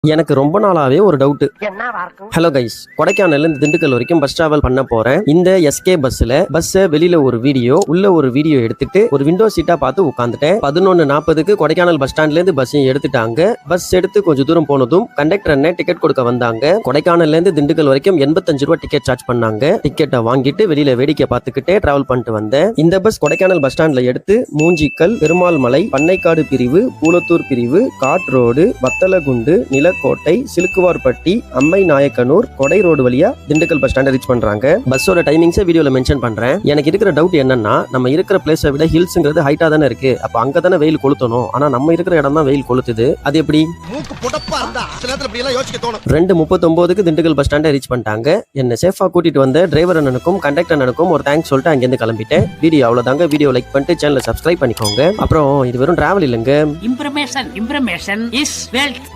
எனக்கு ரொம்ப நாளாவே ஒரு டவுட். ஹலோ கைஸ், கொடைக்கானல்ல இருந்து திண்டுக்கல் வரைக்கும் பஸ் டிராவல் பண்ண போறேன். இந்த எஸ்கே பஸ்ஸ வெளியில ஒரு வீடியோ உள்ள ஒரு வீடியோ எடுத்துட்டு ஒரு விண்டோ சீட்டா பார்த்து உட்காந்துட்டேன். 11:40க்கு கொடைக்கானல் பஸ் ஸ்டாண்ட்ல இருந்து பஸ்ஸையும் எடுத்துட்டாங்க. பஸ் எடுத்து கொஞ்சம் தூரம் போனதும் கண்டக்டர் அண்ணன் டிக்கெட் கொடுக்க வந்தாங்க. கொடைக்கானல்ல இருந்து திண்டுக்கல் வரைக்கும் 85 ரூபாய் டிக்கெட் சார்ஜ் பண்ணாங்க. டிக்கெட்டை வாங்கிட்டு வெளியில வேடிக்கை பார்த்துக்கிட்டே டிராவல் பண்ணிட்டு வந்தேன். இந்த பஸ் கொடைக்கானல் பஸ் ஸ்டாண்ட்ல எடுத்து மூஞ்சிக்கல், பெருமாள் மலை, பண்ணைக்காடு பிரிவு, பூலத்தூர் பிரிவு, காட்ரோடு, வத்தலகுண்டு, கோட்டை, சிலுக்குவார்பட்டி, அம்மை நாயக்கனூர், கொடை ரோடு வழியா திண்டுக்கல் பஸ் ஸ்டாண்ட் ரீச் பண்றாங்க. பஸ்ஸோட டைமிங்ஸை வீடியோல மென்ஷன் பண்றேன். எனக்கு இருக்கிற டவுட் என்னன்னா, நம்ம இருக்கிற பிளேஸை விட ஹில்ஸ்ங்கிறது ஹைட்டா தானே இருக்கு. அப்ப அங்க தானே வெயில் கொளுத்தணும். ஆனா நம்ம இருக்கிற இடம் தான் வெயில் கொளுத்துது. அது எப்படி? 2:39க்கு திண்டுக்கல் பஸ் ஸ்டாண்டை ரீச் பண்ணிட்டாங்க. என்ன சேஃபா கூட்டிட்டு வந்த டிரைவர் அண்ணனுக்கும் கண்டக்டர் அண்ணனுக்கும் ஒரு தேங்க்ஸ் சொல்லிட்டு அங்கிருந்து கிளம்பிட்டேன். வீடியோ அவ்வளவுதாங்க. வீடியோ லைக் பண்ணிட்டு சேனலை சப்ஸ்கிரைப் பண்ணிக்கோங்க. அப்புறம் இது வெறும் டிராவல் இல்லைங்க, இம்ப்ரமேஷன் இஸ் வெல்த்.